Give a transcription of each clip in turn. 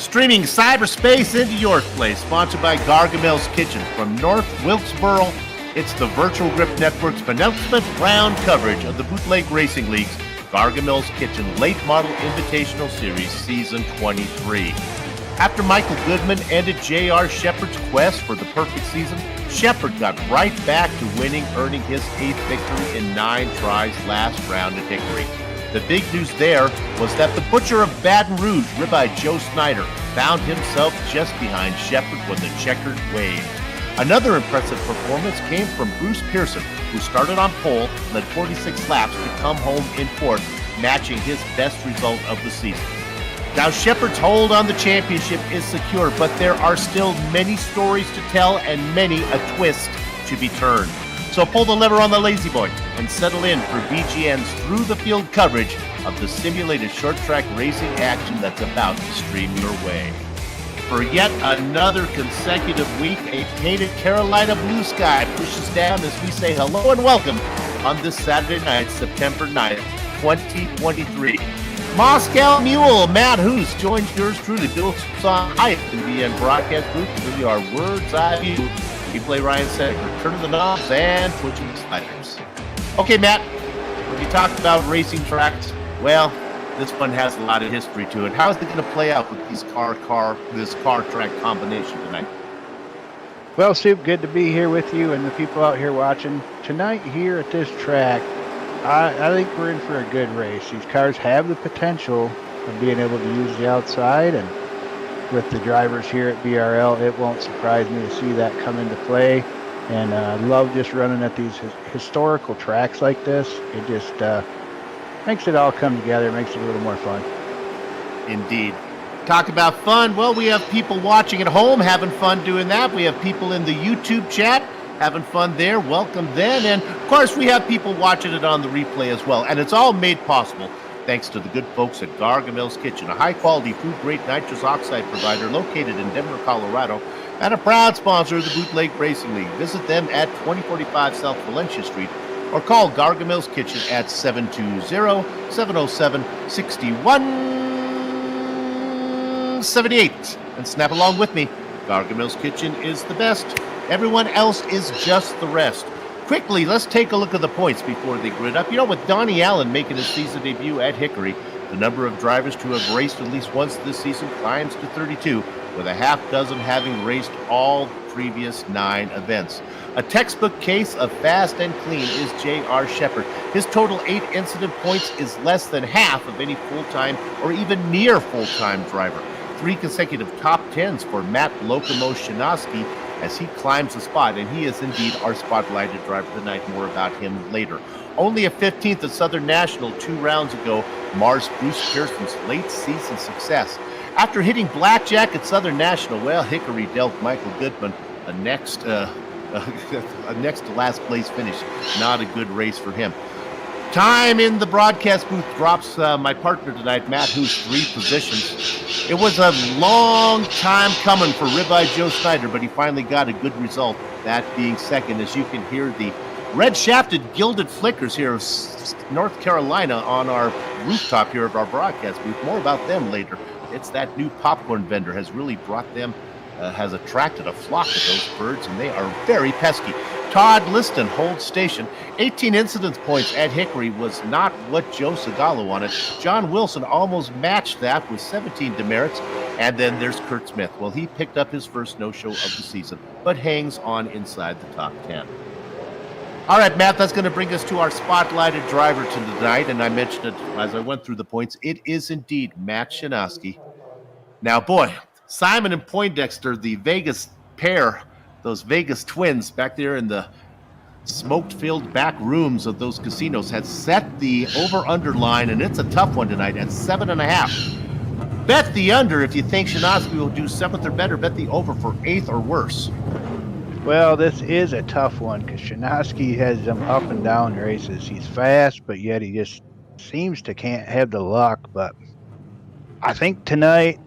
Streaming cyberspace into your place, sponsored by Gargamel's Kitchen. From North Wilkesboro, it's the Virtual Grip Network's penultimate round coverage of the Bootleg Racing League's Gargamel's Kitchen Late Model Invitational Series Season 23. After Michael Goodman ended J.R. Shepard's quest for the perfect season, Shepard got right back to winning, earning his 8th victory in 9 tries last round at Hickory. The big news there was that the butcher of Baton Rouge, Ribeye Joe Snyder, found himself just behind Shepard when the checkered waved. Another impressive performance came from Bruce Pearson, who started on pole, led 46 laps to come home in 4th, matching his best result of the season. Now, Shepard's hold on the championship is secure, but there are still many stories to tell and many a twist to be turned. So pull the lever on the Lazy Boy and settle in for BGN's through-the-field coverage of the simulated short-track racing action that's about to stream your way. For yet another consecutive week, a painted Carolina blue sky pushes down as we say hello and welcome on this Saturday night, September 9th, 2023. Moscow Mule, Matt Hoos, joins yours truly, Bill Hype in the broadcast booth to bring you our Words Eye View. We play Ryan Seneca, turning the knobs and twitching the sliders. Okay, Matt, when you talk about racing tracks, well, this one has a lot of history to it. How is it going to play out with this car track combination tonight? Well, Soup, good to be here with you and the people out here watching. Tonight here at this track, I think we're in for a good race. These cars have the potential of being able to use the outside, and with the drivers here at BRL, it won't surprise me to see that come into play. And I love just running at these historical tracks like this. It just makes it all come together, makes it a little more fun. Indeed. Talk about fun. Well, we have people watching at home having fun doing that. We have people in the YouTube chat having fun there. Welcome then. And of course, we have people watching it on the replay as well. And it's all made possible thanks to the good folks at Gargamel's Kitchen, a high-quality food-grade nitrous oxide provider located in Denver, Colorado, and a proud sponsor of the Bootleg Racing League. Visit them at 2045 South Valencia Street or call Gargamel's Kitchen at 720-707-6178. And snap along with me. Gargamel's Kitchen is the best. Everyone else is just the rest. Quickly, let's take a look at the points before they grid up. You know, with Donnie Allen making his season debut at Hickory, the number of drivers to have raced at least once this season climbs to 32, with a half dozen having raced all previous 9 events. A textbook case of fast and clean is J.R. Shepard. His total 8 incident points is less than half of any full-time or even near full-time driver. 3 consecutive top 10s for Matt Lokomo Shinoski as he climbs the spot, and he is indeed our spotlighted driver tonight. More about him later. Only a 15th at Southern National 2 rounds ago mars Bruce Pearson's late season success. After hitting blackjack at Southern National, well, Hickory dealt Michael Goodman a next to last place finish. Not a good race for him. Time in the broadcast booth drops my partner tonight, Matt, who's 3 positions. It was a long time coming for Ribeye Joe Snyder, but he finally got a good result, that being second, as you can hear the red-shafted gilded flickers here of North Carolina on our rooftop here of our broadcast booth. More about them later. It's that new popcorn vendor has really brought them, has attracted a flock of those birds, and they are very pesky. Todd Liston holds station. 18 incidence points at Hickory was not what Joe Segala wanted. John Wilson almost matched that with 17 demerits. And then there's Kurt Smith. Well, he picked up his first no-show of the season, but hangs on inside the top 10. All right, Matt, that's going to bring us to our spotlighted driver tonight. And I mentioned it as I went through the points. It is indeed Matt Shinoski. Now, boy, Simon and Poindexter, the Vegas pair, those Vegas twins back there in the smoke-filled back rooms of those casinos, had set the over-under line, and it's a tough one tonight at 7.5. Bet the under if you think Shinoski will do 7th or better. Bet the over for 8th or worse. Well, this is a tough one because Shinoski has them up and down races. He's fast, but yet he just seems to can't have the luck. But I think tonight,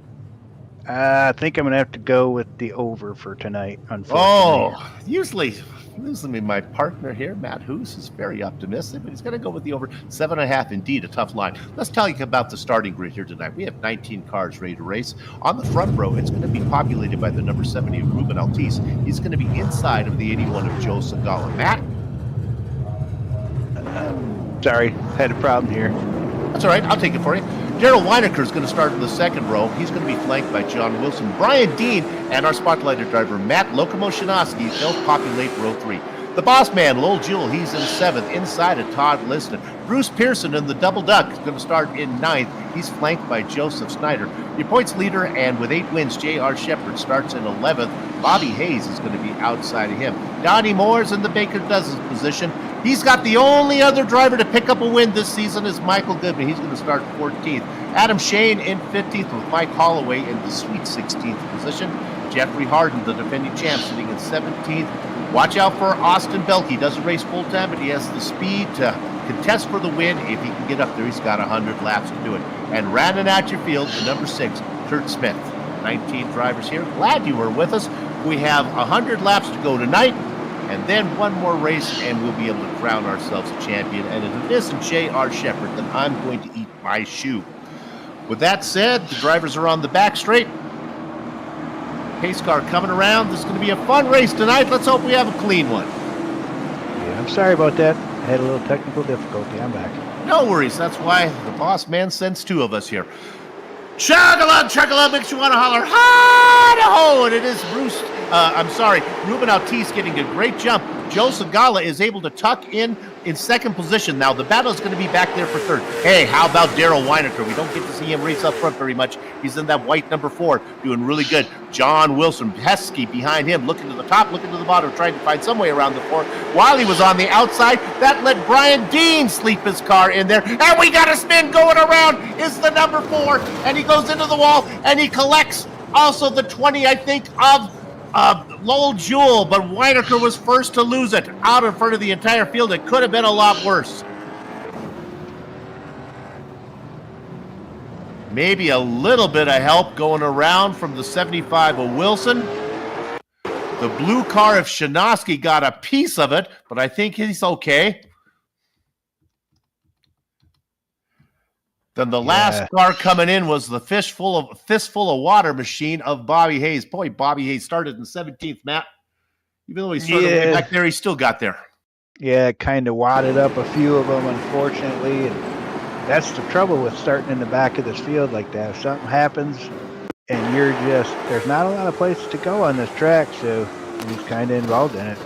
I think I'm going to have to go with the over for tonight, unfortunately. Oh, usually losing me. My partner here, Matt Hoos, is very optimistic, but he's going to go with the over 7.5. Indeed, a tough line. Let's tell you about the starting grid here tonight. We have 19 cars ready to race. On the front row, it's going to be populated by the number 70 of Ruben Altis. He's going to be inside of the 81 of Joe Segala. Matt? Sorry, had a problem here. That's all right. I'll take it for you. Daryl Weinecker is going to start in the second row. He's going to be flanked by John Wilson. Brian Dean and our spotlighted driver, Matt Lokomotionowski, they'll populate row 3. The boss man, Lowell Jewell, he's in 7th, inside of Todd Liston. Bruce Pearson in the double duck is going to start in 9th. He's flanked by Joseph Snyder. Your points leader, and with 8 wins, J.R. Shepard starts in 11th. Bobby Hayes is going to be outside of him. Donnie Moore's in the Baker Dozens position. He's got the only other driver to pick up a win this season is Michael Goodman. He's going to start 14th. Adam Shane in 15th with Mike Holloway in the sweet 16th position. Jeffrey Harden, the defending champ, sitting in 17th. Watch out for Austin Belk. He doesn't race full-time, but he has the speed to contest for the win. If he can get up there, he's got 100 laps to do it. And rounding out your field, the number 6, Kurt Smith. 19 drivers here. Glad you were with us. We have 100 laps to go tonight, and then one more race, and we'll be able to crown ourselves a champion. And if it isn't J.R. Shepard, then I'm going to eat my shoe. With that said, the drivers are on the back straight. Pace car coming around. This is going to be a fun race tonight. Let's hope we have a clean one. Yeah, I'm sorry about that. I had a little technical difficulty. I'm back. No worries. That's why the boss man sends 2 of us here. Chug-a-lug, makes you want to holler, hi-ho! And it is Ruben Altis getting a great jump. Joe Segala is able to tuck in second position. Now, the battle is going to be back there for third. Hey, how about Daryl Weinecker? We don't get to see him race up front very much. He's in that white number 4, doing really good. John Wilson, Heskey behind him, looking to the top, looking to the bottom, trying to find some way around the 4. While he was on the outside, that let Brian Dean sleep his car in there. And we got a spin going around. It's the number 4, and he goes into the wall, and he collects also the 20, I think, of Lowell Jewell, but Weinecker was first to lose it out in front of the entire field. It could have been a lot worse. Maybe a little bit of help going around from the 75 of Wilson. The blue car of Shinosky got a piece of it, but I think he's okay. Then the last car coming in was the fistful of water machine of Bobby Hayes. Boy, Bobby Hayes started in 17th, Matt. Even though he started way back there, he still got there. Yeah, kind of wadded up a few of them, unfortunately. And that's the trouble with starting in the back of this field like that. If something happens and there's not a lot of places to go on this track, so he's kind of involved in it.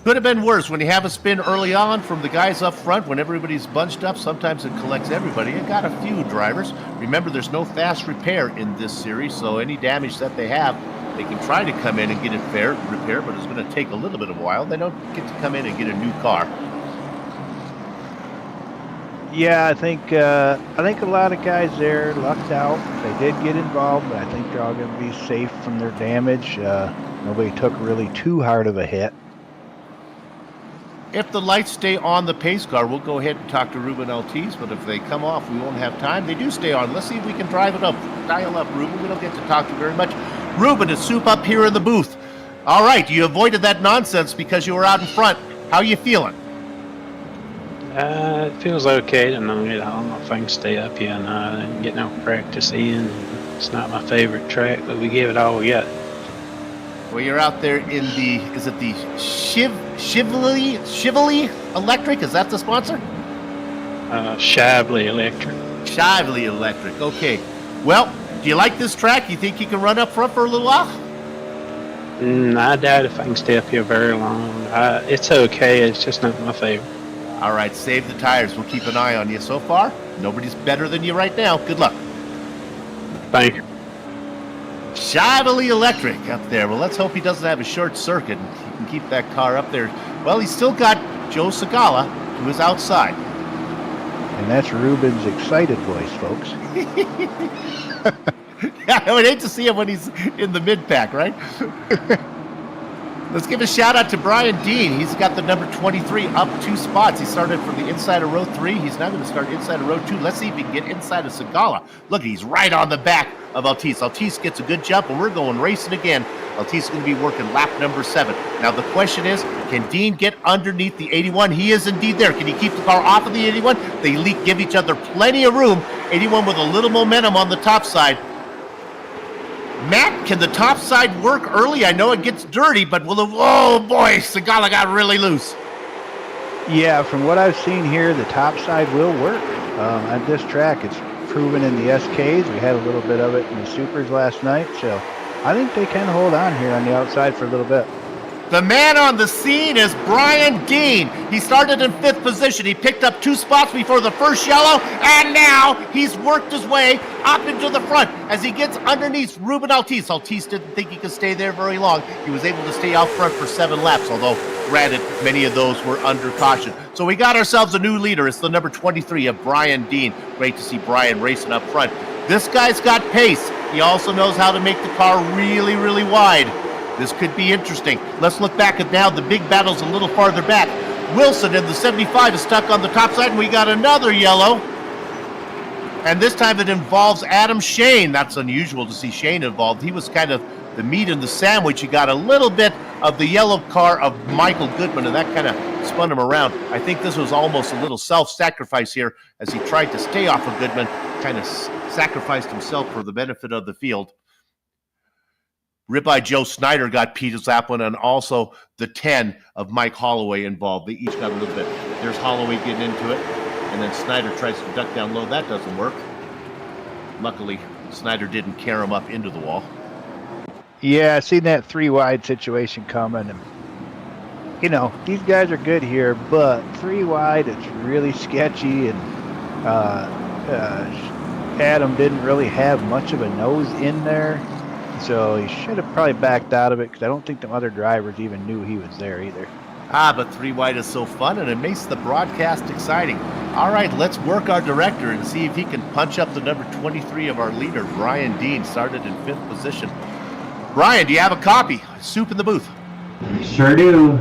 Could have been worse. When you have a spin early on from the guys up front, when everybody's bunched up, sometimes it collects everybody. It got a few drivers. Remember, there's no fast repair in this series, so any damage that they have, they can try to come in and get it repaired, but it's going to take a little bit of a while. They don't get to come in and get a new car. Yeah, I think a lot of guys there lucked out. They did get involved, but I think they're all going to be safe from their damage. Nobody took really too hard of a hit. If the lights stay on the pace car, we'll go ahead and talk to Ruben Altis, but if they come off, we won't have time. They do stay on. Let's see if we can drive it up. Dial up, Ruben. We don't get to talk to you very much. Ruben, it's soup up here in the booth. All right, you avoided that nonsense because you were out in front. How are you feeling? It feels okay tonight. I don't know if I can stay up here. I didn't get no practice in. It's not my favorite track, but we gave it all we got. Well, you're out there in the, is it the Chivley Electric? Is that the sponsor? Shively Electric. Shively Electric, okay. Well, do you like this track? You think you can run up front for a little while? I doubt if I can stay up here very long. It's okay, it's just not my favorite. All right, save the tires. We'll keep an eye on you. So far, nobody's better than you right now. Good luck. Thank you. Shively Electric up there. Well, let's hope he doesn't have a short circuit and he can keep that car up there. Well, he's still got Joe Segala, who is outside. And that's Ruben's excited voice, folks. Yeah, I would hate to see him when he's in the mid-pack, right? Let's give a shout out to Brian Dean. He's got the number 23 up 2 spots. He started from the inside of row 3. He's now going to start inside of row 2. Let's see if he can get inside of Segala. Look, he's right on the back of Altice. Altice gets a good jump, and we're going racing again. Altice is going to be working lap number 7. Now the question is, can Dean get underneath the 81? He is indeed there. Can he keep the car off of the 81? They give each other plenty of room. 81 with a little momentum on the top side. Matt, can the top side work early? I know it gets dirty, but oh boy, Segala got really loose. Yeah, from what I've seen here, the top side will work. At this track, it's proven in the SKs. We had a little bit of it in the Supers last night, so I think they can hold on here on the outside for a little bit. The man on the scene is Brian Dean. He started in 5th position. He picked up 2 spots before the first yellow, and now he's worked his way up into the front as he gets underneath Ruben Altice. Altice didn't think he could stay there very long. He was able to stay out front for 7 laps, although, granted, many of those were under caution. So we got ourselves a new leader. It's the number 23 of Brian Dean. Great to see Brian racing up front. This guy's got pace. He also knows how to make the car really, really wide. This could be interesting. Let's look back at now. The big battle's a little farther back. Wilson in the 75 is stuck on the top side, and we got another yellow. And this time it involves Adam Shane. That's unusual to see Shane involved. He was kind of the meat in the sandwich. He got a little bit of the yellow car of Michael Goodman, and that kind of spun him around. I think this was almost a little self-sacrifice here as he tried to stay off of Goodman, kind of sacrificed himself for the benefit of the field. Ribeye Joe Snyder got Peter Zaplin, and also the 10 of Mike Holloway involved. They each got a little bit. There's Holloway getting into it, and then Snyder tries to duck down low. That doesn't work. Luckily, Snyder didn't carry him up into the wall. Yeah, I seen that 3 wide situation coming. And, you know, these guys are good here, but 3 wide, it's really sketchy, and Adam didn't really have much of a nose in there. So he should have probably backed out of it, because I don't think the other drivers even knew he was there either. But 3 wide is so fun, and it makes the broadcast exciting. All right, let's work our director and see if he can punch up the number 23 of our leader, Brian Dean, started in 5th position. Brian, do you have a copy? Soup in the booth. Sure do.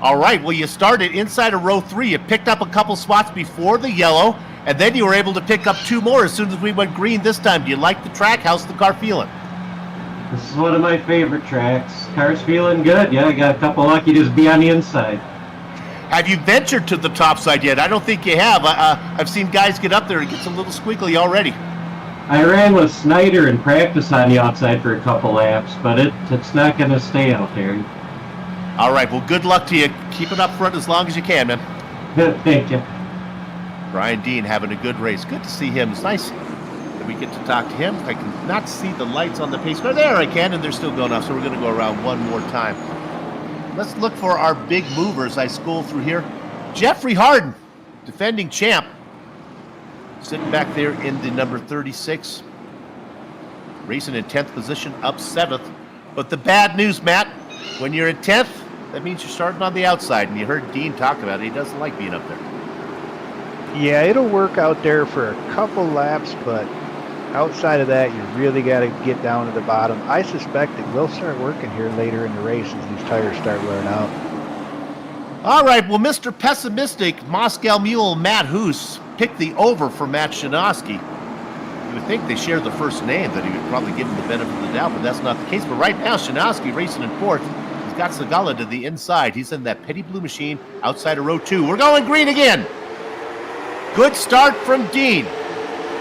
All right, well, you started inside of row 3. You picked up a couple spots before the yellow, and then you were able to pick up 2 more as soon as we went green this time. Do you like the track? How's the car feeling? This is one of my favorite tracks. Car's feeling good. Yeah, I got a couple lucky to be on the inside. Have you ventured to the top side yet? I don't think you have. I've seen guys get up there and it gets a little squiggly already. I ran with Snyder in practice on the outside for a couple laps, but it's not going to stay out there. All right, well, good luck to you. Keep it up front as long as you can, man. Thank you. Brian Dean having a good race. Good to see him. It's nice that we get to talk to him. I can not see the lights on the pace car. There I can, and they're still going off, so we're going to go around one more time. Let's look for our big movers. I scroll through here. Jeffrey Harden, defending champ, sitting back there in the number 36. Racing in 10th position, up 7th. But the bad news, Matt, when you're in 10th, that means you're starting on the outside. And you heard Dean talk about it. He doesn't like being up there. Yeah, it'll work out there for a couple laps, but outside of that, you really got to get down to the bottom. I suspect it will start working here later in the race as these tires start wearing out. All right, well, Mr. Pessimistic, Moscow Mule Matt Hoos picked the over for Matt Shanoski. You would think they share the first name, that he would probably give him the benefit of the doubt, but that's not the case. But right now, Shanoski racing in 4th. He's got Segala to the inside. He's in that petty blue machine outside of row 2. We're going green again. Good start from Dean.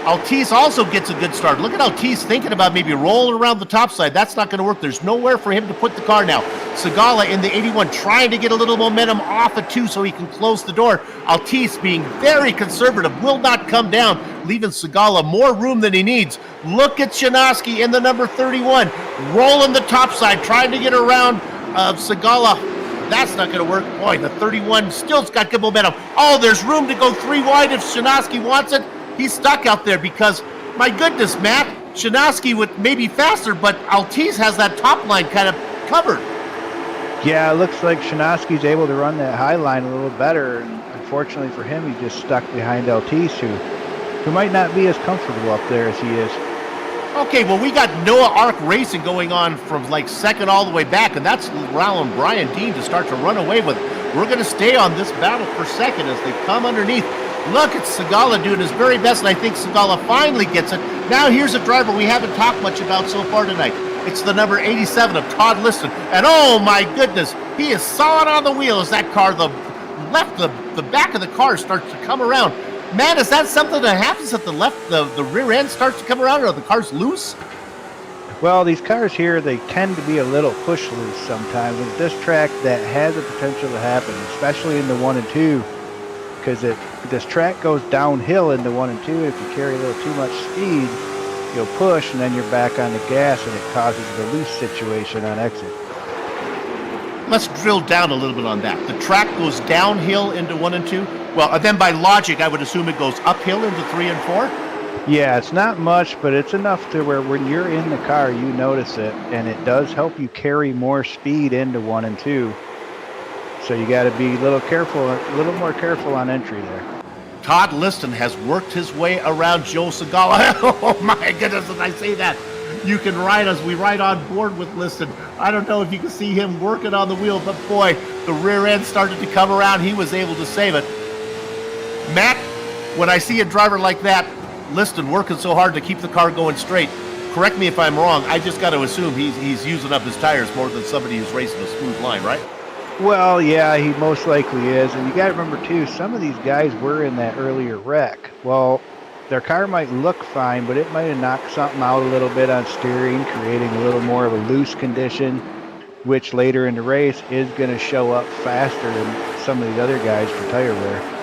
Altice also gets a good start. Look at Altice thinking about maybe rolling around the top side. That's not going to work. There's nowhere for him to put the car now. Segala in the 81 trying to get a little momentum off of 2 so he can close the door. Altice being very conservative, will not come down, leaving Segala more room than he needs. Look at Shanoski in the number 31, rolling the top side, trying to get around Segala. That's not going to work. Boy, the 31 still's got good momentum. Oh, there's room to go 3 wide if Shanoski wants it. He's stuck out there because, my goodness, Matt, Shanoski would maybe faster, but Altice has that top line kind of covered. Yeah, it looks like Shanoski's able to run that high line a little better. And unfortunately for him, he's just stuck behind Altice, who might not be as comfortable up there as he is. Okay, well, we got Noah Ark Racing going on from like second all the way back, and that's allowing Brian Dean to start to run away with it. We're going to stay on this battle for second as they come underneath. Look at Segala doing his very best, and I think Segala finally gets it. Now here's a driver we haven't talked much about so far tonight. It's the number 87 of Todd Liston, and oh my goodness, he is solid on the wheel as that car, the back of the car starts to come around. Man, is that something that happens at the left, the rear end starts to come around, or the car's loose? Well, these cars here, they tend to be a little push loose sometimes. With this track, that has the potential to happen, especially in the 1 and 2, because this track goes downhill into 1 and 2. If you carry a little too much speed, you'll push, and then you're back on the gas, and it causes the loose situation on exit. Let's drill down a little bit on that. The track goes downhill into 1 and 2. Well, then by logic, I would assume it goes uphill into 3 and 4. Yeah, it's not much, but it's enough to where when you're in the car, you notice it, and it does help you carry more speed into 1 and 2. So you got to be a little more careful on entry there. Todd Liston has worked his way around Joe Segala. Oh my goodness, as I say that, you can ride us. We ride on board with Liston. I don't know if you can see him working on the wheel, but boy, the rear end started to come around. He was able to save it. Matt, when I see a driver like that, Liston working so hard to keep the car going straight, correct me if I'm wrong, I just got to assume he's using up his tires more than somebody who's racing a smooth line, right? Well, yeah, he most likely is. And you got to remember, too, some of these guys were in that earlier wreck. Well, their car might look fine, but it might have knocked something out a little bit on steering, creating a little more of a loose condition, which later in the race is going to show up faster than some of these other guys for tire wear.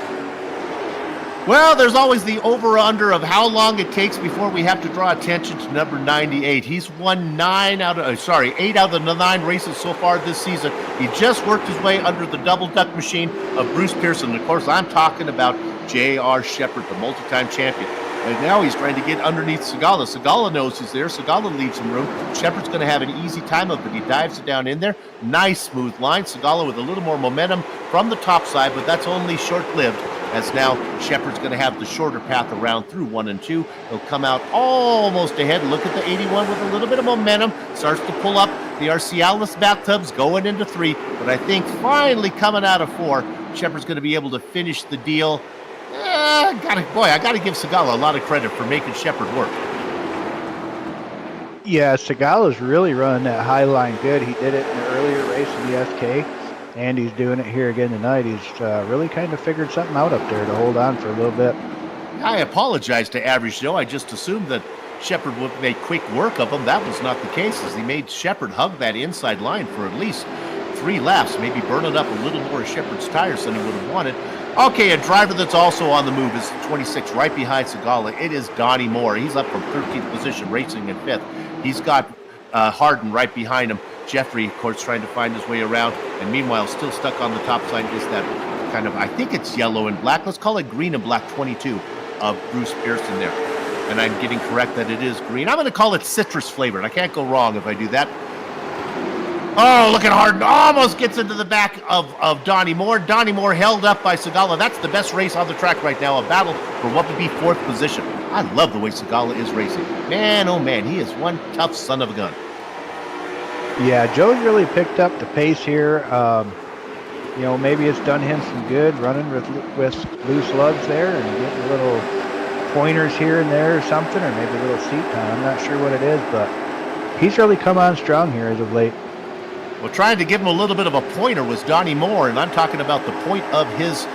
Well, there's always the over-under of how long it takes before we have to draw attention to number 98. He's won 8 out of the 9 races so far this season. He just worked his way under the double-duck machine of Bruce Pearson. And of course, I'm talking about J.R. Shepherd, the multi-time champion. And now he's trying to get underneath Segala. Segala knows he's there. Segala leaves some room. Shepherd's going to have an easy time of it. He dives it down in there. Nice, smooth line. Segala with a little more momentum from the top side, but that's only short-lived, as now Shepherd's going to have the shorter path around through 1 and 2. He'll come out almost ahead. Look at the 81 with a little bit of momentum. Starts to pull up. The Cialis bathtubs going into 3. But I think finally coming out of 4, Shepherd's going to be able to finish the deal. I got to give Segala a lot of credit for making Shepherd work. Yeah, Segala's really running that high line good. He did it in the earlier race in the SK, and he's doing it here again tonight. He's really kind of figured something out up there to hold on for a little bit. I apologize to Average Joe. I just assumed that Shepherd would make quick work of him. That was not the case, as he made Shepherd hug that inside line for at least 3 laps, maybe burning up a little more of Shepherd's tires than he would have wanted. Okay, a driver that's also on the move is 26, right behind Segala. It is Donnie Moore. He's up from 13th position, racing in 5th. He's got Harden right behind him. Jeffrey, of course, trying to find his way around. And meanwhile, still stuck on the top side is that kind of, I think it's yellow and black. Let's call it green and black 22 of Bruce Pearson there. And I'm getting correct that it is green. I'm going to call it citrus flavored. I can't go wrong if I do that. Oh, look at Harden. Almost gets into the back of Donnie Moore. Donnie Moore held up by Segala. That's the best race on the track right now. A battle for what would be 4th position. I love the way Segala is racing. Man, oh man, he is one tough son of a gun. Yeah, Joe's really picked up the pace here. Maybe it's done him some good running with loose lugs there and getting little pointers here and there or something, or maybe a little seat time. I'm not sure what it is, but he's really come on strong here as of late. Well, trying to give him a little bit of a pointer was Donnie Moore, and I'm talking about the point of his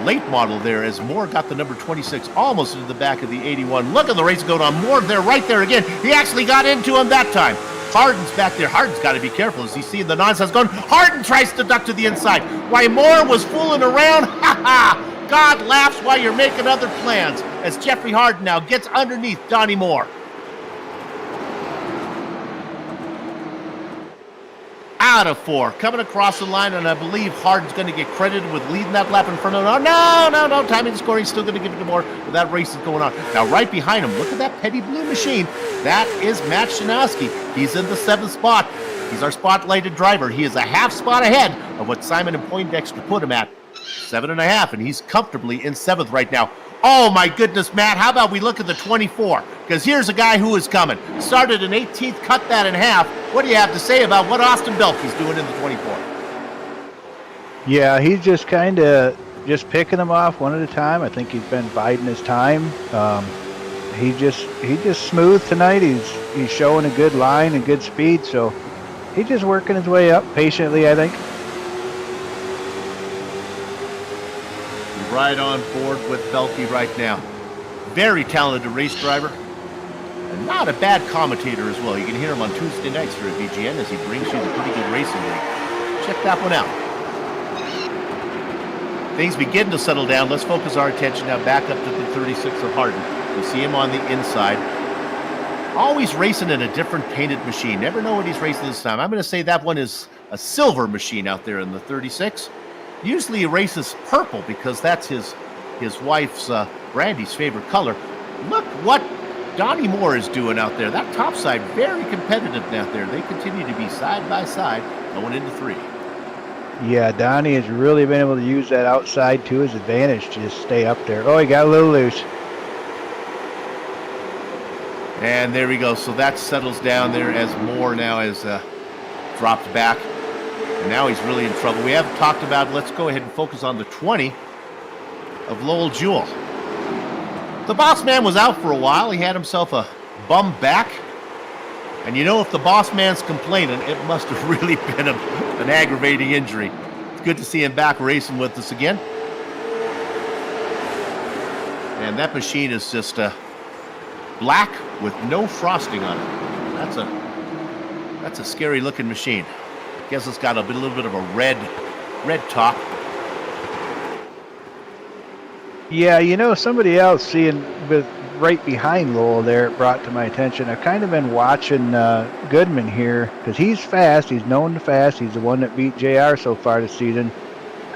late model there, as Moore got the number 26 almost into the back of the 81. Look at the race going on. Moore there, right there again. He actually got into him that time. Harden's back there. Harden's got to be careful as he's seeing the nonsense going. Harden tries to duck to the inside. While Moore was fooling around, God laughs while you're making other plans, as Jeffrey Harden now gets underneath Donnie Moore. Out of 4, coming across the line, and I believe Harden's going to get credited with leading that lap in front of him. No, timing scoring, still going to give it to Moore, but that race is going on. Now, right behind him, look at that petty blue machine. That is Matt Shanowski. He's in the 7th spot. He's our spotlighted driver. He is a half spot ahead of what Simon and Poindexter put him at, 7.5, and he's comfortably in 7th right now. Oh, my goodness, Matt. How about we look at the 24? Because here's a guy who is coming. Started in 18th, cut that in half. What do you have to say about what Austin Belkey's doing in the 24? Yeah, he's just kind of just picking them off one at a time. I think he's been biding his time. He just smooth tonight. He's showing a good line and good speed, so he's just working his way up patiently, I think. Right on board with Belkey right now. Very talented race driver. And not a bad commentator as well. You can hear him on Tuesday nights here at VGN as he brings you the pretty good racing league. Check that one out. Things begin to settle down. Let's focus our attention now back up to the 36 of Hardin. You see him on the inside. Always racing in a different painted machine. Never know what he's racing this time. I'm going to say that one is a silver machine out there in the 36. Usually he races purple because that's his wife's, Brandy's, favorite color. Look what Donnie Moore is doing out there. That top side, very competitive out there. They continue to be side by side going into 3. Yeah, Donnie has really been able to use that outside to his advantage to just stay up there. Oh, he got a little loose. And there we go. So that settles down there as Moore now has dropped back. And now he's really in trouble. We haven't talked about, let's go ahead and focus on the 20 of Lowell Jewell. The boss man was out for a while. He had himself a bum back. And you know, if the boss man's complaining, it must have really been an aggravating injury. It's good to see him back racing with us again. And that machine is just black with no frosting on it. That's a scary looking machine. Guess it's got a little bit of a red top. Yeah, you know, somebody else seeing right behind Lowell there, it brought to my attention. I've kind of been watching Goodman here because he's fast. He's known to fast. He's the one that beat JR so far this season.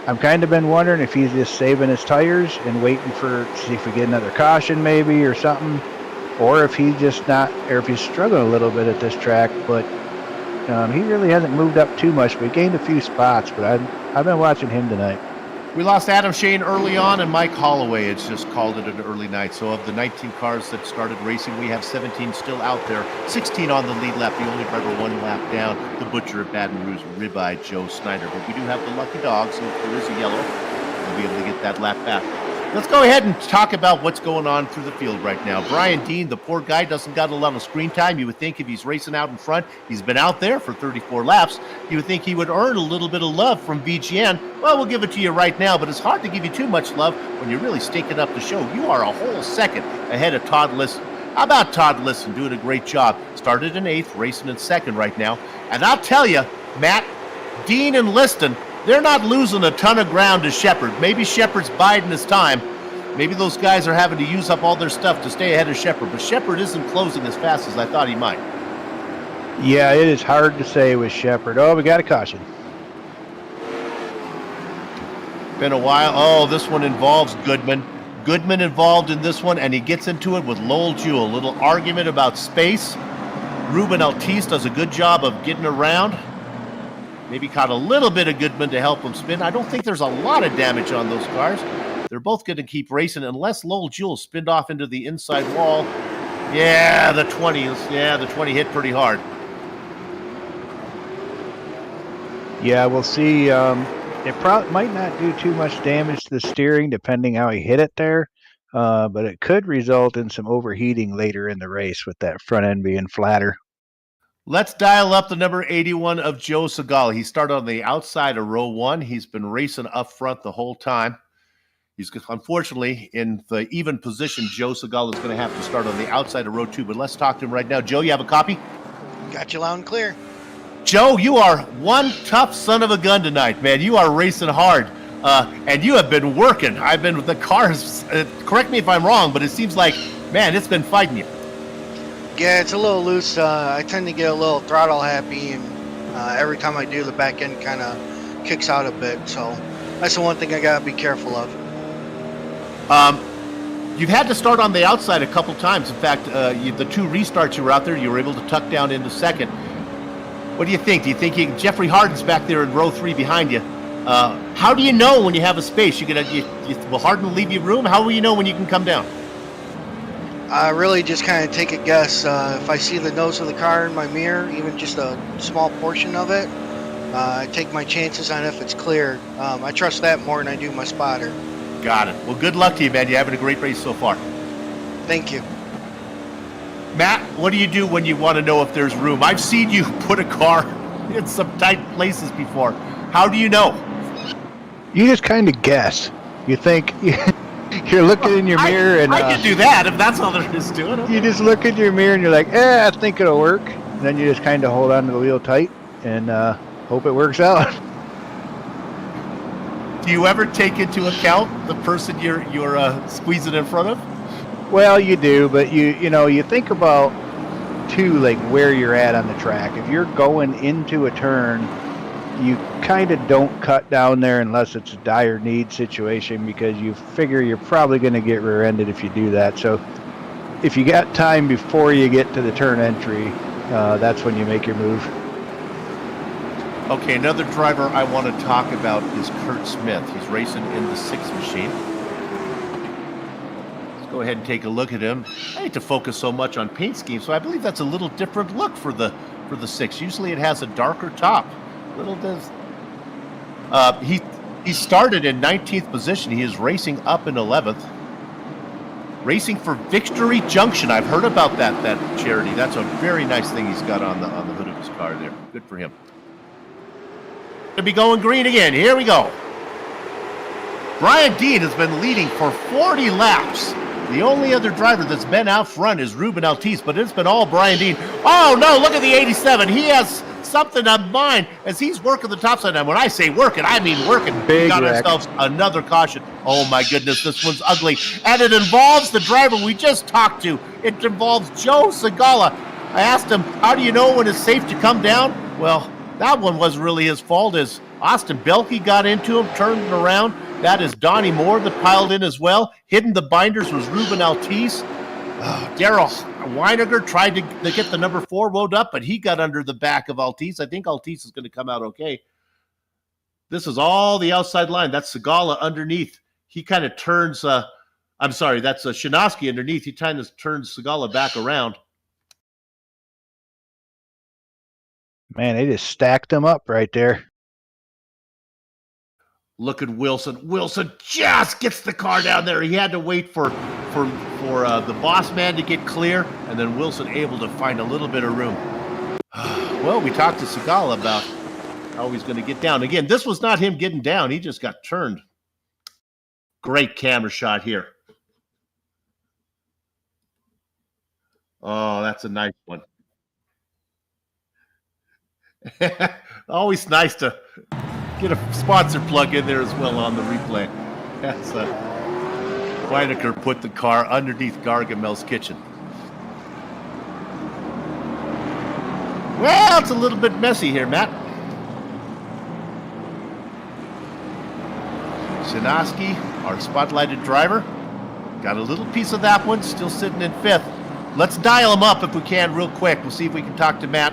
I've kind of been wondering if he's just saving his tires and waiting to see if we get another caution maybe or something, or if he's just not, or if he's struggling a little bit at this track. But he really hasn't moved up too much, but he gained a few spots. But I've been watching him tonight. We lost Adam Shane early on, and Mike Holloway has just called it an early night. So of the 19 cars that started racing, we have 17 still out there. 16 on the lead lap, the only driver 1 lap down. The butcher at Baton Rouge, ribeye Joe Snyder. But we do have the lucky dog, so if there is a yellow, we'll be able to get that lap back. Let's go ahead and talk about what's going on through the field right now. Brian Dean, the poor guy, doesn't got a lot of screen time. You would think if he's racing out in front, he's been out there for 34 laps, you would think he would earn a little bit of love from VGN. Well, we'll give it to you right now, but it's hard to give you too much love when you're really staking up the show. You are a whole second ahead of Todd Liston. How about Todd Liston doing a great job? Started in 8th, racing in 2nd right now. And I'll tell you, Matt, Dean and Liston, they're not losing a ton of ground to Shepard. Maybe Shepard's biding his time. Maybe those guys are having to use up all their stuff to stay ahead of Shepard, but Shepard isn't closing as fast as I thought he might. Yeah, it is hard to say with Shepard. Oh, we got a caution. Been a while. Oh, this one involves Goodman. Goodman involved in this one, and he gets into it with Lowell Jewell. A little argument about space. Ruben Altice does a good job of getting around. Maybe caught a little bit of Goodman to help him spin. I don't think there's a lot of damage on those cars. They're both going to keep racing unless Lowell Jewell spinned off into the inside wall. Yeah, the 20 hit pretty hard. Yeah, we'll see. It probably might not do too much damage to the steering depending how he hit it there, but it could result in some overheating later in the race with that front end being flatter. Let's dial up the number 81 of Joe Segala. He started on the outside of row 1. He's been racing up front the whole time. He's unfortunately in the even position. Joe Segala is going to have to start on the outside of row 2, but let's talk to him right now. Joe, you have a copy? Got you loud and clear. Joe, you are one tough son of a gun tonight, man. You are racing hard, and you have been working. I've been with the cars. Correct me if I'm wrong, but it seems like, man, it's been fighting you. Yeah, it's a little loose. I tend to get a little throttle happy, and every time I do, the back end kind of kicks out a bit. So that's the one thing I got to be careful of. You've had to start on the outside a couple times. In fact, the 2 restarts you were out there, you were able to tuck down into 2nd. What do you think? Do you think Jeffrey Harden's back there in row 3 behind you? How do you know when you have a space? Will Hardin leave you room? How will you know when you can come down? I really just kind of take a guess. If I see the nose of the car in my mirror, even just a small portion of it, I take my chances on if it's clear. I trust that more than I do my spotter. Got it. Well, good luck to you, man. You're having a great race so far. Thank you. Matt, what do you do when you want to know if there's room? I've seen you put a car in some tight places before. How do you know? You just kind of guess. You think you're looking in your mirror, and I can do that if that's all there is to it. You just look in your mirror and you're like, I think it'll work. And then you just kind of hold on to the wheel tight and hope it works out. Do you ever take into account the person you're squeezing in front of? Well, you do, but you think about too, like where you're at on the track. If you're going into a turn, you kind of don't cut down there unless it's a dire need situation, because you figure you're probably going to get rear-ended if you do that. So if you got time before you get to the turn entry, that's when you make your move. Okay, another driver I want to talk about is Kurt Smith. He's racing in the 6 machine. Let's go ahead and take a look at him. I hate to focus so much on paint scheme, so I believe that's a little different look for the 6. Usually it has a darker top. Little does. He started in 19th position. He is racing up in 11th. Racing for Victory Junction. I've heard about that charity. That's a very nice thing he's got on the hood of his car there. Good for him. To be going green again. Here we go. Brian Dean has been leading for 40 laps. The only other driver that's been out front is Ruben Altice, but it's been all Brian Dean. Oh no, look at the 87. He has something on mind as he's working the top side. And when I say working, I mean working. We got ourselves another caution. Oh my goodness, this one's ugly. And it involves the driver we just talked to. It involves Joe Segala. I asked him, how do you know when it's safe to come down? Well, that one wasn't really his fault, as Austin Belke got into him, turned it around. That is Donnie Moore that piled in as well. Hitting the binders was Ruben Altice. Daryl Weiniger tried to get the number 4 load up, but he got under the back of Altice. I think Altice is going to come out okay. This is all the outside line. That's Segala underneath. He kind of turns, that's Shinosky underneath. He kind of turns Segala back around. Man, they just stacked them up right there. Look at Wilson. Wilson just gets the car down there. He had to wait for the boss man to get clear, and then Wilson able to find a little bit of room. Well, we talked to Segala about how he's going to get down. Again, this was not him getting down. He just got turned. Great camera shot here. Oh, that's a nice one. Always nice to get a sponsor plug in there as well on the replay. That's Weinecker put the car underneath Gargamel's kitchen. Well, it's a little bit messy here, Matt. Shinosky, our spotlighted driver, got a little piece of that one, still sitting in 5th. Let's dial him up if we can real quick. We'll see if we can talk to Matt.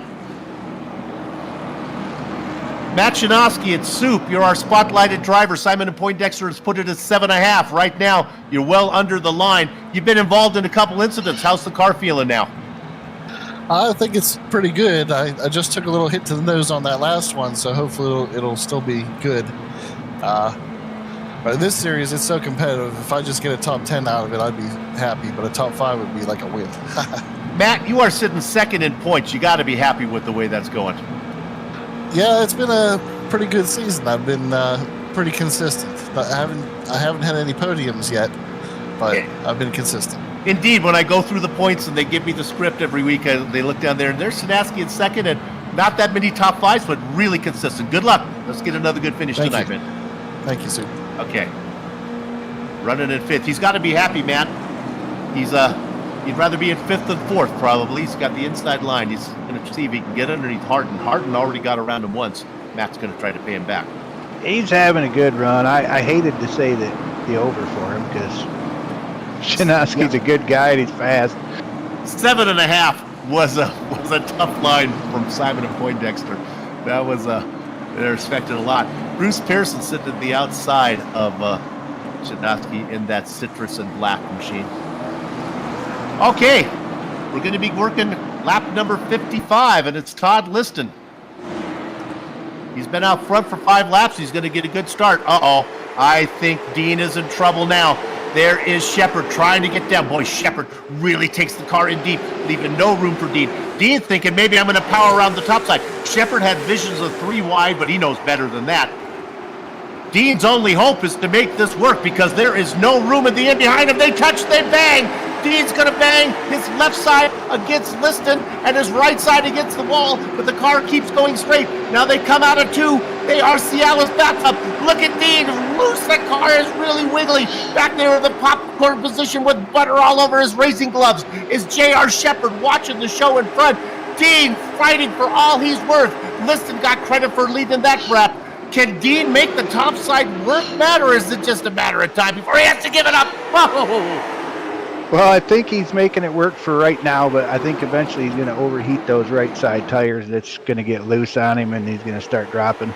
Matt Shinosky at Soup, you're our spotlighted driver. Simon and Poindexter has put it at 7.5 right now. You're well under the line. You've been involved in a couple incidents. How's the car feeling now? I think it's pretty good. I just took a little hit to the nose on that last one, so hopefully it'll still be good. But in this series, it's so competitive. If I just get a top 10 out of it, I'd be happy, but a top 5 would be like a win. Matt, you are sitting 2nd in points. You got to be happy with the way that's going. Yeah, it's been a pretty good season. I've been pretty consistent. I haven't had any podiums yet, but I've been consistent. Indeed, when I go through the points and they give me the script every week, they look down there and there's Shinosky in 2nd and not that many top 5s, but really consistent. Good luck. Let's get another good finish tonight, man. Thank you, sir. Okay. Running in 5th. He's got to be happy, man. He'd rather be in 5th than 4th, probably. He's got the inside line. He's going to see if he can get underneath Hardin. Hardin already got around him once. Matt's going to try to pay him back. He's having a good run. I hated to say that the over for him because Shinosky's a good guy and he's fast. 7.5 was a tough line from Simon and Poindexter. That was they're expecting a lot. Bruce Pearson sitting at the outside of Shadowski in that citrus and black machine. Okay, we're going to be working lap number 55, and it's Todd Liston. He's been out front for 5 laps. He's going to get a good start. Uh-oh. I think Dean is in trouble now. There is Shepard trying to get down. Boy, Shepard really takes the car in deep, leaving no room for Dean. Dean thinking maybe I'm going to power around the top side. Shepard had visions of 3 wide, but he knows better than that. Dean's only hope is to make this work because there is no room in the end behind him. They touch, they bang. Dean's going to bang his left side against Liston and his right side against the wall, but the car keeps going straight. Now they come out of 2. They are Ciala's backup. Look at Dean. Loose. That car is really wiggly. Back there in the popcorn position with butter all over his racing gloves is J.R. Shepard watching the show in front. Dean fighting for all he's worth. Liston got credit for leading that lap. Can Dean make the top side work, Matt, or is it just a matter of time before he has to give it up? Whoa. Well, I think he's making it work for right now, but I think eventually he's going to overheat those right side tires. That's going to get loose on him, and he's going to start dropping.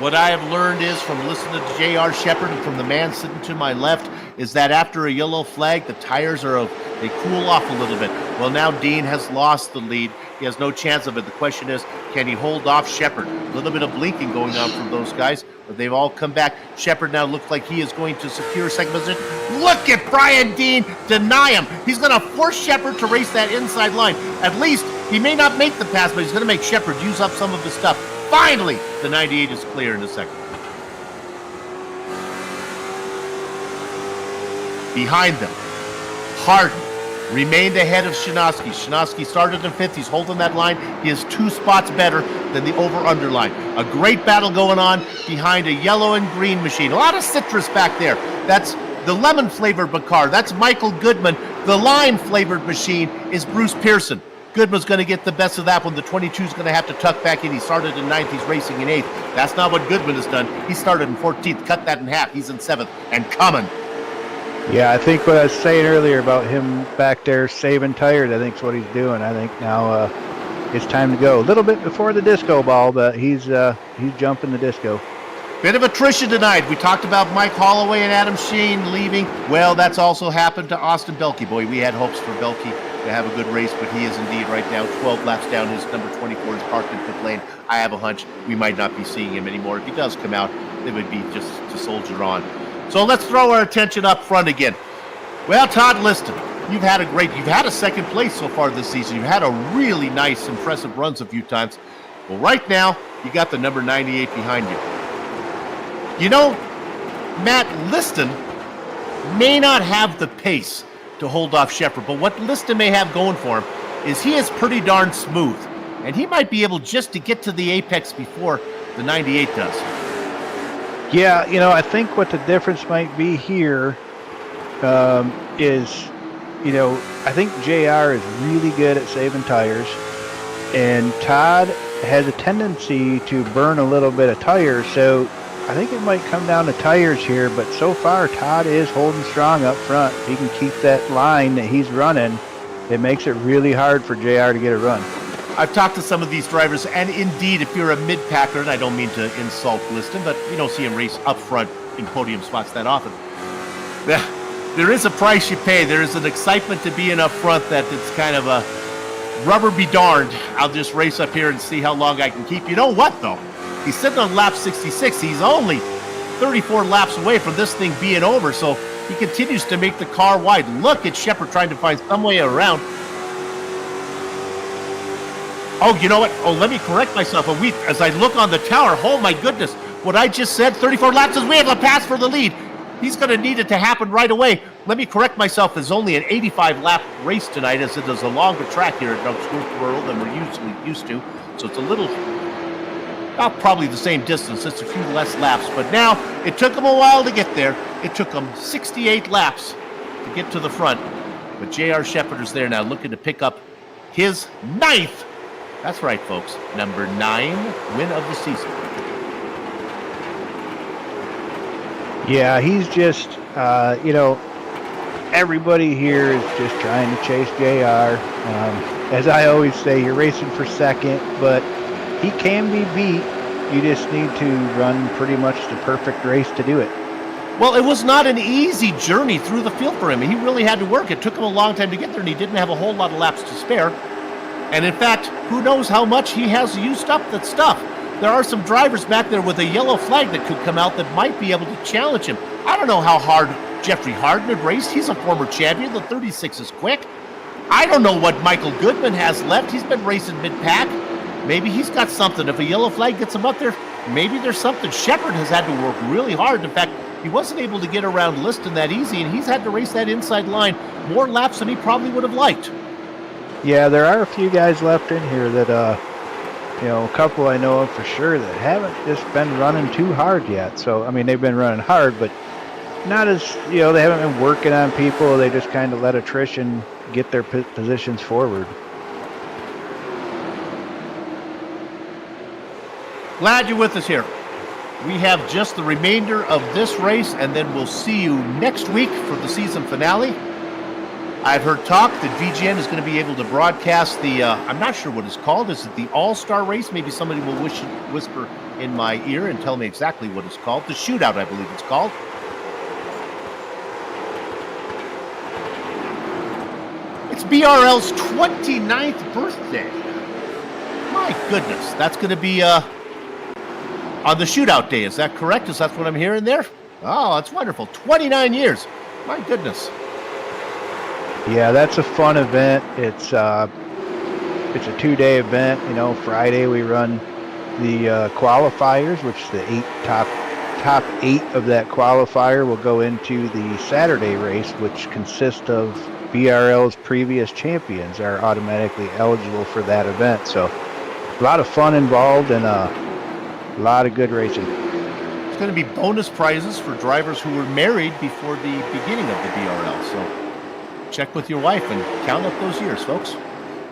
What I have learned is from listening to J.R. Shepard and from the man sitting to my left is that after a yellow flag, the tires they cool off a little bit. Well, now Dean has lost the lead. He has no chance of it. The question is, can he hold off Shepard? A little bit of blinking going on from those guys, but they've all come back. Shepard now looks like he is going to secure second position. Look at Brian Dean deny him. He's going to force Shepard to race that inside line. At least he may not make the pass, but he's going to make Shepard use up some of his stuff. Finally, the 98 is clear in a second. Behind them, Harden remained ahead of Shinoski. Shinoski started in 5th. He's holding that line. He is 2 spots better than the over-under line. A great battle going on behind a yellow and green machine. A lot of citrus back there. That's the lemon-flavored car. That's Michael Goodman. The lime-flavored machine is Bruce Pearson. Goodman's going to get the best of that one. The 22 is going to have to tuck back in. He started in 9th. He's racing in 8th. That's not what Goodman has done. He started in 14th. Cut that in half. He's in 7th and coming. Yeah, I think what I was saying earlier about him back there saving tires, I think is what he's doing. I think now it's time to go. A little bit before the disco ball, but he's jumping the disco. Bit of attrition tonight. We talked about Mike Holloway and Adam Sheen leaving. Well, that's also happened to Austin Belke. Boy, we had hopes for Belke to have a good race, but he is indeed right now 12 laps down. His number 24 is parked in pit lane. I have a hunch we might not be seeing him anymore. If he does come out, it would be just to soldier on. So let's throw our attention up front again. Well, Todd Liston, you've had a second place so far this season. You've had a really nice, impressive runs a few times. Well, right now, you got the number 98 behind you. You know, Matt, Liston may not have the pace to hold off Shepard, but what Liston may have going for him is he is pretty darn smooth, and he might be able just to get to the apex before the 98 does. Yeah, you know, I think what the difference might be here is, you know, I think JR is really good at saving tires, and Todd has a tendency to burn a little bit of tires, so I think it might come down to tires here, but so far Todd is holding strong up front. If he can keep that line that he's running, it makes it really hard for JR to get a run. I've talked to some of these drivers, and indeed, if you're a mid-packer, and I don't mean to insult Liston, but you don't see him race up front in podium spots that often. There is a price you pay. There is an excitement to being up front that it's kind of a rubber be darned. I'll just race up here and see how long I can keep. You know what, though? He's sitting on lap 66. He's only 34 laps away from this thing being over, so he continues to make the car wide. Look at Shepard trying to find some way around. Oh, you know what? Oh, let me correct myself. As I look on the tower, oh my goodness, what I just said, 34 laps, is we have a pass for the lead. He's going to need it to happen right away. Let me correct myself. It's only an 85-lap race tonight, as it is a longer track here at Wilkesboro than we're usually used to. So it's a little, probably the same distance. It's a few less laps. But now, it took him a while to get there. It took him 68 laps to get to the front. But J.R. Shepard is there now, looking to pick up his 9th. That's right, folks. Number 9 win of the season. Yeah, he's just, you know, everybody here is just trying to chase JR. As I always say, you're racing for second, but he can be beat You just need to run pretty much the perfect race to do it. Well, it was not an easy journey through the field for him. He really had to work. It took him a long time to get there, and he didn't have a whole lot of laps to spare. And in fact, who knows how much he has used up that stuff. There are some drivers back there with a yellow flag that could come out that might be able to challenge him. I don't know how hard Jeffrey Harden had raced. He's a former champion. The 36 is quick. I don't know what Michael Goodman has left. He's been racing mid-pack. Maybe he's got something. If a yellow flag gets him up there, maybe there's something. Shepard has had to work really hard. In fact, he wasn't able to get around Liston that easy, and he's had to race that inside line more laps than he probably would have liked. Yeah, there are a few guys left in here that, a couple I know of for sure that haven't just been running too hard yet. So, I mean, they've been running hard, but not as, they haven't been working on people. They just kind of let attrition get their positions forward. Glad you're with us here. We have just the remainder of this race, and then we'll see you next week for the season finale. I've heard talk that VGN is going to be able to broadcast the, I'm not sure what it's called. Is it the All-Star Race? Maybe somebody will whisper in my ear and tell me exactly what it's called. The Shootout, I believe it's called. It's BRL's 29th birthday. My goodness, that's going to be on the Shootout Day. Is that correct? Is that what I'm hearing there? Oh, that's wonderful. 29 years. My goodness. Yeah, that's a fun event. It's a 2-day event. Friday we run the qualifiers, which the top 8 of that qualifier will go into the Saturday race, which consists of BRL's previous champions are automatically eligible for that event. So a lot of fun involved and a lot of good racing. It's going to be bonus prizes for drivers who were married before the beginning of the BRL. So check with your wife and count up those years, folks.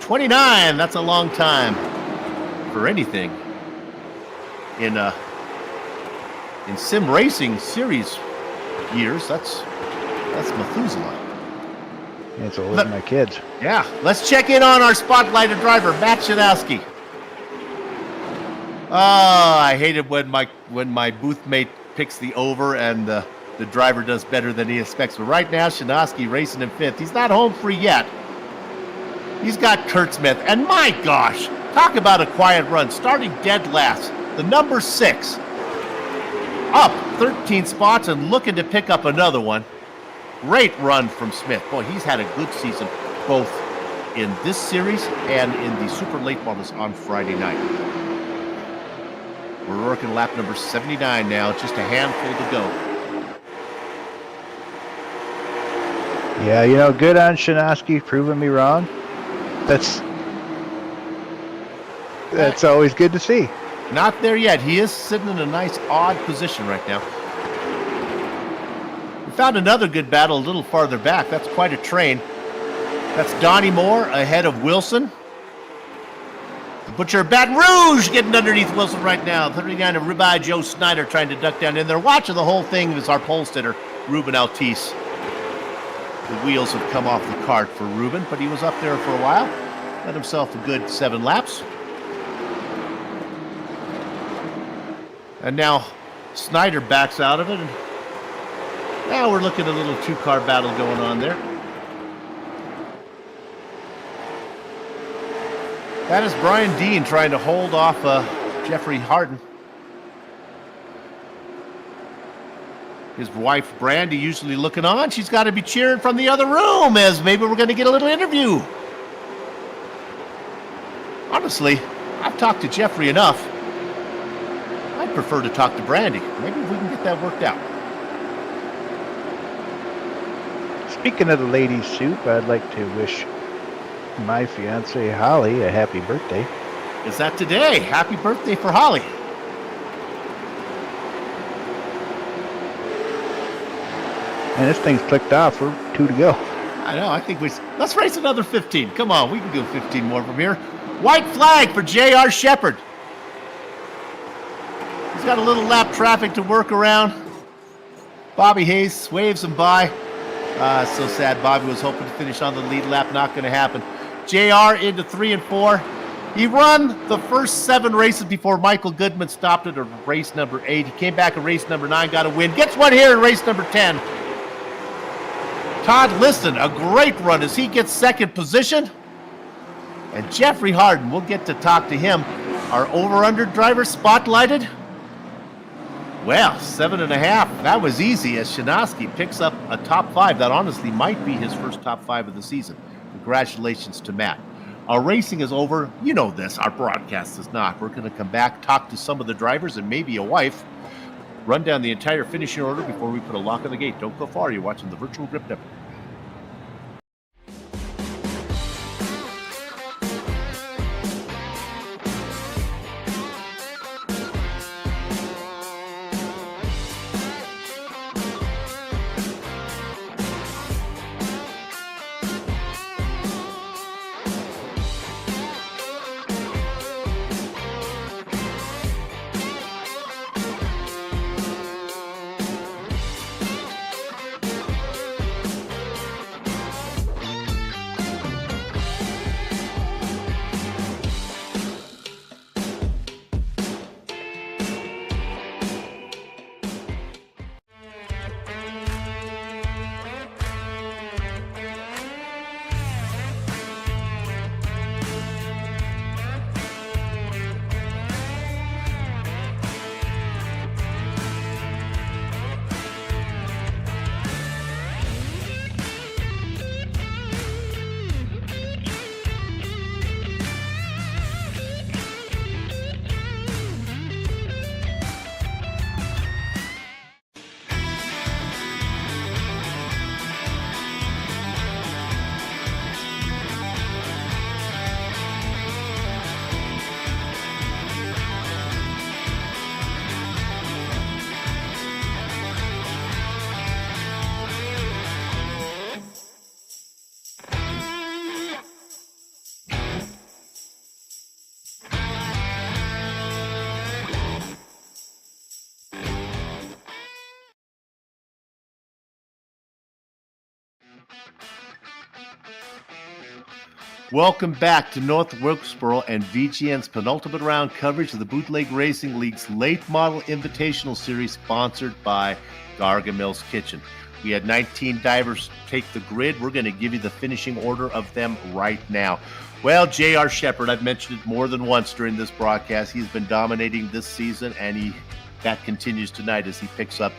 29, that's a long time for anything. In sim racing series years, that's Methuselah. It's older than my kids. Yeah, let's check in on our spotlighted driver, Matt Shadowski. Oh, I hate it when my booth mate picks the over and the driver does better than he expects. But right now, Shadowski racing in 5th. He's not home free yet. He's got Kurt Smith. And my gosh, talk about a quiet run. Starting dead last, the number 6. Up 13 spots and looking to pick up another one. Great run from Smith. Boy, he's had a good season, both in this series and in the super late models on Friday night. We're working lap number 79 now, just a handful to go. Yeah, good on Shanoski proving me wrong. That's always good to see. Not there yet. He is sitting in a nice odd position right now. We found another good battle a little farther back. That's quite a train. That's Donnie Moore ahead of Wilson. The Butcher of Baton Rouge getting underneath Wilson right now. 39 of Ribeye Joe Snyder trying to duck down in there. Watching the whole thing is our pole sitter, Ruben Altice. The wheels have come off the cart for Ruben, but he was up there for a while. Had himself a good 7 laps. And now Snyder backs out of it. And now we're looking at a little 2-car battle going on there. That is Brian Dean trying to hold off Jeffrey Harden. His wife, Brandy, usually looking on. She's got to be cheering from the other room as maybe we're going to get a little interview. Honestly, I've talked to Jeffrey enough. I'd prefer to talk to Brandy. Maybe we can get that worked out. Speaking of the ladies' soup, I'd like to wish my fiance Holly a happy birthday. Is that today? Happy birthday for Holly. And this thing's clicked off. We're 2 to go. I know. I think let's race another 15. Come on, we can do 15 more from here. White flag for J.R. Shepard. He's got a little lap traffic to work around. Bobby Hayes waves him by. So sad. Bobby was hoping to finish on the lead lap. Not going to happen. JR into 3 and 4. He run the first 7 races before Michael Goodman stopped it at race number 8. He came back at race number 9, got a win. Gets one here in race number 10. Todd Liston, a great run as he gets second position. And Jeffrey Harden, we'll get to talk to him. Our over-under driver spotlighted. Well, 7.5. That was easy as Shinosky picks up a top 5. That honestly might be his first top 5 of the season. Congratulations to Matt. Our racing is over. You know this. Our broadcast is not. We're going to come back, talk to some of the drivers and maybe a wife, run down the entire finishing order before we put a lock on the gate. Don't go far. You're watching the Virtual Grip Network. Welcome back to North Wilkesboro and VGN's penultimate round coverage of the Bootleg Racing League's Late Model Invitational Series, sponsored by Gargamel's Kitchen. We had 19 divers take the grid. We're going to give you the finishing order of them right now. Well, J.R. Shepard, I've mentioned it more than once during this broadcast. He's been dominating this season, and that continues tonight as he picks up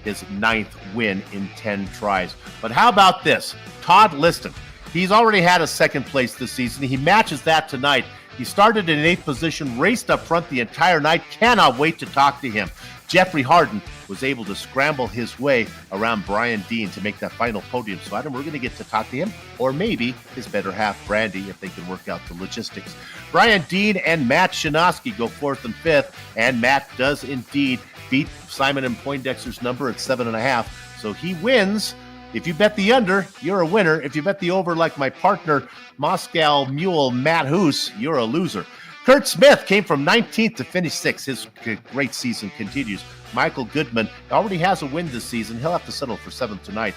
his 9th win in 10 tries. But how about this? Todd Liston. He's already had a second place this season. He matches that tonight. He started in 8th position, raced up front the entire night. Cannot wait to talk to him. Jeffrey Harden was able to scramble his way around Brian Dean to make that final podium. So Adam, we're going to get to talk to him, or maybe his better half, Brandy, if they can work out the logistics. Brian Dean and Matt Shinosky go 4th and 5th, and Matt does indeed beat Simon and Poindexter's number at 7.5. So he wins. If you bet the under, you're a winner. If you bet the over like my partner, Moscow Mule Matt Hoos, you're a loser. Kurt Smith came from 19th to finish 6th. His great season continues. Michael Goodman already has a win this season. He'll have to settle for 7th tonight.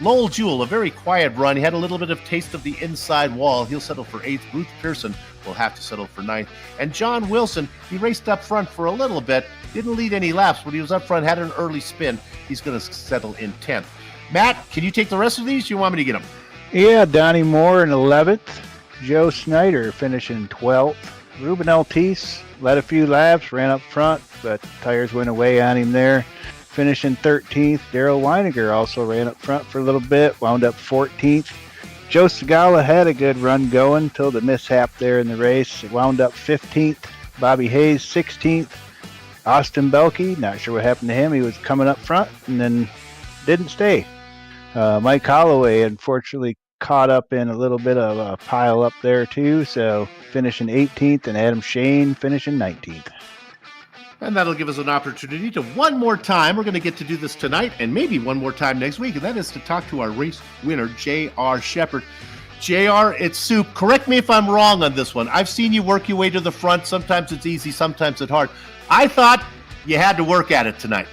Lowell Jewell, a very quiet run. He had a little bit of taste of the inside wall. He'll settle for 8th. Ruth Pearson will have to settle for 9th. And John Wilson, he raced up front for a little bit. Didn't lead any laps, but he was up front, had an early spin. He's going to settle in 10th. Matt, can you take the rest of these? You want me to get them? Yeah, Donnie Moore in 11th. Joe Snyder finishing 12th. Ruben Altice led a few laps, ran up front, but tires went away on him there. Finishing 13th. Daryl Weininger also ran up front for a little bit, wound up 14th. Joe Segala had a good run going until the mishap there in the race. It wound up 15th. Bobby Hayes 16th. Austin Belkey, not sure what happened to him. He was coming up front and then didn't stay. Mike Holloway unfortunately caught up in a little bit of a pile up there too, so finishing 18th, and Adam Shane finishing 19th. And that'll give us an opportunity to one more time. We're going to get to do this tonight and maybe one more time next week, and that is to talk to our race winner, J.R. Shepard. J.R., it's soup. Correct me if I'm wrong on this one. I've seen you work your way to the front. Sometimes it's easy, sometimes it's hard. I thought you had to work at it tonight.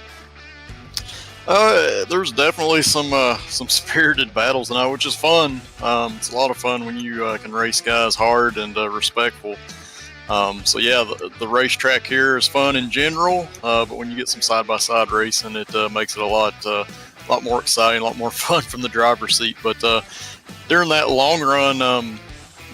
There's definitely some spirited battles tonight, which is fun. It's a lot of fun when you can race guys hard and respectful. So yeah, the racetrack here is fun in general, but when you get some side-by-side racing, it makes it a lot more exciting, a lot more fun from the driver's seat. But during that long run,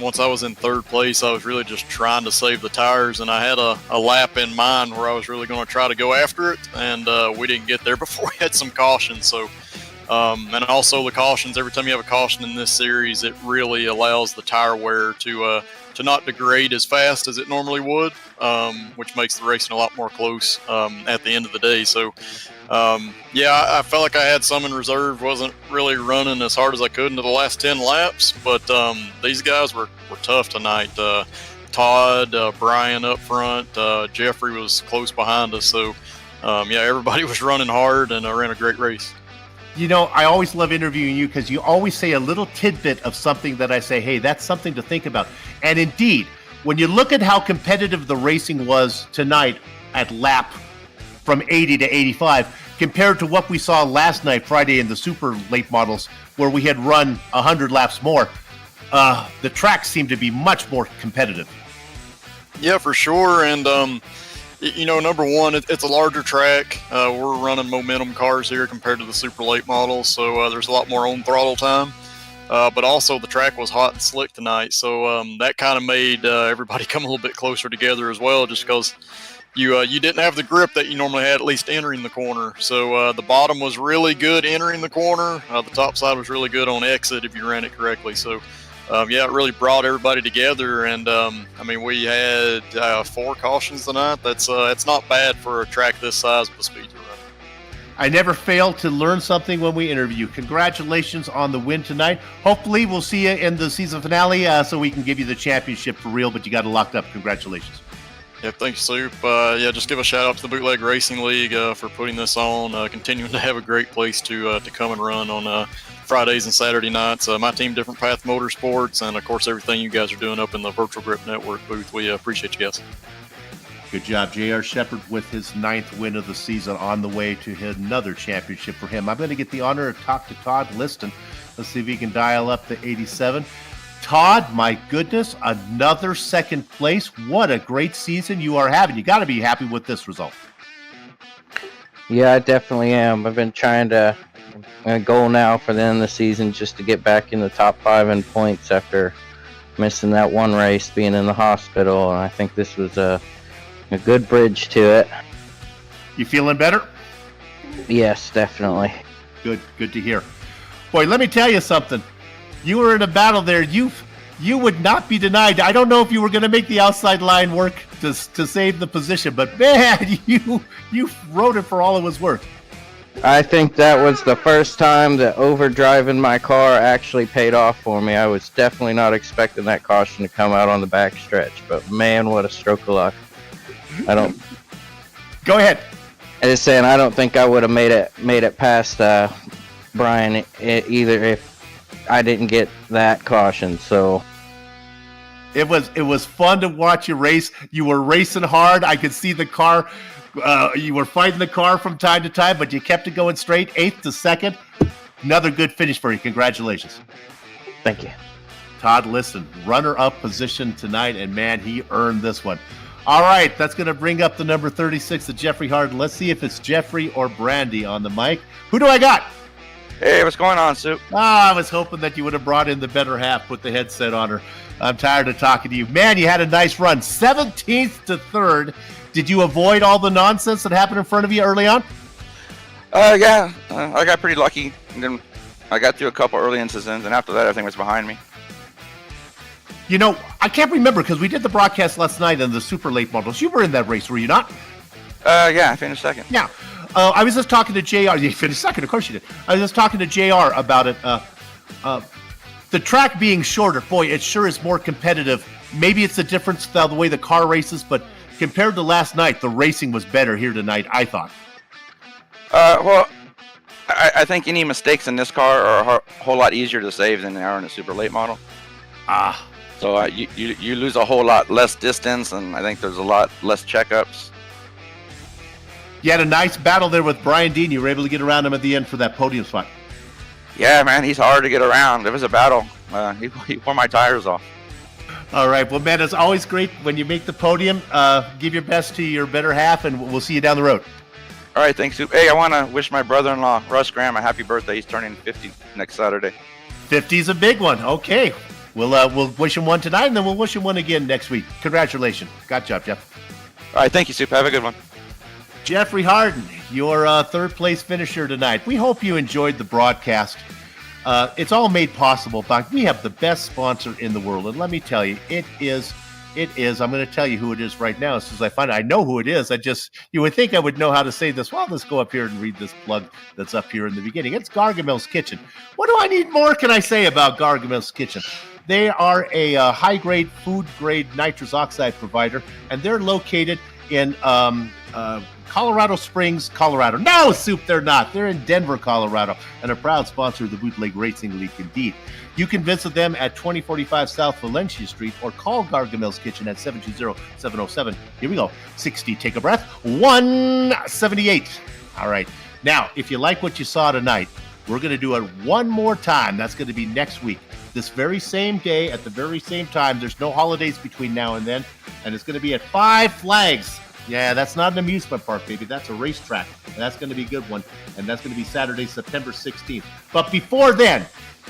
once I was in third place, I was really just trying to save the tires, and I had a lap in mind where I was really going to try to go after it, and we didn't get there before we had some cautions. So, and also the cautions, every time you have a caution in this series, it really allows the tire wear to not degrade as fast as it normally would, which makes the racing a lot more close at the end of the day. So, yeah, I felt like I had some in reserve. Wasn't really running as hard as I could into the last 10 laps, but these guys were tough tonight. Todd, Brian up front, Jeffrey was close behind us. So, yeah, everybody was running hard and ran a great race. You know, I always love interviewing you because you always say a little tidbit of something that I say, hey, that's something to think about. And indeed, when you look at how competitive the racing was tonight at lap from 80 to 85, compared to what we saw last night, Friday, in the super late models, where we had run 100 laps more, the tracks seemed to be much more competitive. Yeah, for sure. And, you know, number one, it's a larger track. We're running momentum cars here compared to the super late models, so there's a lot more on throttle time. But also the track was hot and slick tonight, so that kind of made everybody come a little bit closer together as well, just because you didn't have the grip that you normally had, at least entering the corner. So the bottom was really good entering the corner. The top side was really good on exit if you ran it correctly. So yeah, it really brought everybody together. And I mean, we had 4 cautions tonight. That's not bad for a track this size with a speed to run. I never fail to learn something when we interview. Congratulations on the win tonight. Hopefully we'll see you in the season finale so we can give you the championship for real, but you got it locked up. Congratulations. Yeah, thanks, Soup. Yeah, just give a shout out to the Bootleg Racing League for putting this on, continuing to have a great place to come and run on Fridays and Saturday nights. My team, Different Path Motorsports, and of course everything you guys are doing up in the Virtual Grip Network booth. We appreciate you guys. Good job, J.R. Shepard, with his 9th win of the season, on the way to another championship for him. I'm going to get the honor to talk to Todd Liston. Let's see if he can dial up the 87. Todd, my goodness, another second place. What a great season you are having. You got to be happy with this result. Yeah, I definitely am. I've been trying to goal now for the end of the season just to get back in the top 5 in points after missing that one race, being in the hospital, and I think this was a good bridge to it. You feeling better? Yes, definitely. Good to hear. Boy, let me tell you something. You were in a battle there. You would not be denied. I don't know if you were going to make the outside line work to save the position, but man, you rode it for all it was worth. I think that was the first time that overdriving my car actually paid off for me. I was definitely not expecting that caution to come out on the back stretch, but man, what a stroke of luck. Go ahead. I was saying I don't think I would have made it past Brian either if I didn't get that caution. So it was fun to watch you race. You were racing hard. I could see the car. You were fighting the car from time to time, but you kept it going straight, 8th to 2nd. Another good finish for you. Congratulations. Thank you. Todd Liston, runner-up position tonight, and man, he earned this one. All right, that's going to bring up the number 36 of Jeffrey Harden. Let's see if it's Jeffrey or Brandy on the mic. Who do I got? Hey, what's going on, Soup? I was hoping that you would have brought in the better half, put the headset on her. I'm tired of talking to you. Man, you had a nice run. 17th to 3rd. Did you avoid all the nonsense that happened in front of you early on? Yeah, I got pretty lucky. And then I got through a couple early incidents, and after that, everything was behind me. You know, I can't remember because we did the broadcast last night on the super late models. You were in that race, were you not? Yeah, I finished 2nd. Yeah. I was just talking to JR. You finished 2nd, of course you did. I was just talking to JR about it. The track being shorter, boy, it sure is more competitive. Maybe it's a difference the way the car races, but compared to last night, the racing was better here tonight, I thought. Well, I think any mistakes in this car are a whole lot easier to save than they are in a super late model. So you lose a whole lot less distance, and I think there's a lot less checkups. You had a nice battle there with Brian Dean. You were able to get around him at the end for that podium spot. Yeah, man, he's hard to get around. It was a battle. He wore my tires off. All right. Well, man, it's always great when you make the podium. Give your best to your better half, and we'll see you down the road. All right, thanks, Soup. Hey, I want to wish my brother-in-law, Russ Graham, a happy birthday. He's turning 50 next Saturday. 50's a big one. Okay. We'll wish him one tonight, and then we'll wish him one again next week. Congratulations. Good job, Jeff. All right, thank you, Soup. Have a good one. Jeffrey Harden, your third-place finisher tonight. We hope you enjoyed the broadcast. It's all made possible by we have the best sponsor in the world, and let me tell you, it is. I'm going to tell you who it is right now. As soon as I find it, I know who it is. You would think I would know how to say this. Well, let's go up here and read this plug that's up here in the beginning. It's Gargamel's Kitchen. What do I need more can I say about Gargamel's Kitchen? They are a high-grade, food-grade nitrous oxide provider, and they're located in Colorado Springs, Colorado. No, Soup, they're not. They're in Denver, Colorado, and a proud sponsor of the Bootleg Racing League indeed. You can visit them at 2045 South Valencia Street or call Gargamel's Kitchen at 720-707. Here we go. 60. Take a breath. 178. All right. Now, if you like what you saw tonight, we're going to do it one more time. That's going to be next week. This very same day at the very same time. There's no holidays between now and then. And it's going to be at Five Flags. Yeah, that's not an amusement park, baby. That's a racetrack. And that's going to be a good one. And that's going to be Saturday, September 16th. But before then,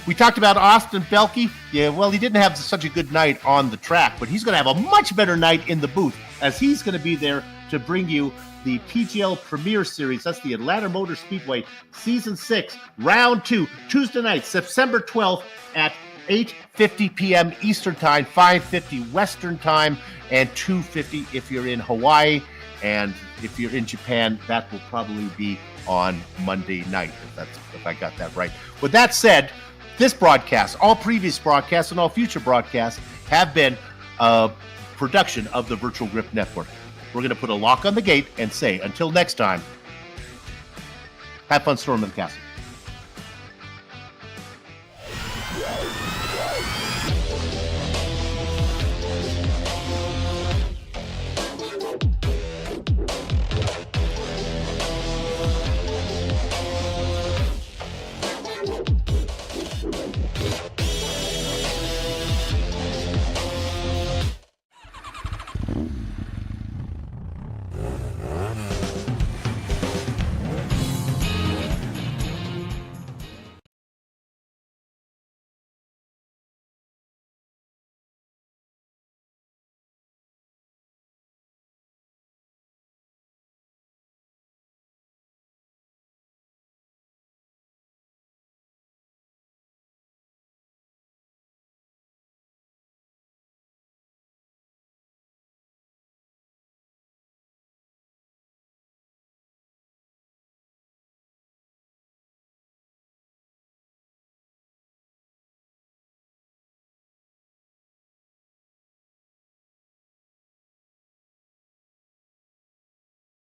we talked about Austin Belke. Yeah, well, he didn't have such a good night on the track, but he's going to have a much better night in the booth as he's going to be there to bring you the PGL Premier Series. That's the Atlanta Motor Speedway Season 6, Round 2, Tuesday night, September 12th at 8:50 p.m. Eastern Time, 5:50 Western Time, and 2:50 if you're in Hawaii. And if you're in Japan, that will probably be on Monday night, if I got that right. With that said, this broadcast, all previous broadcasts, and all future broadcasts have been a production of the Virtual Grip Network. We're going to put a lock on the gate and say, until next time, have fun storming the castle.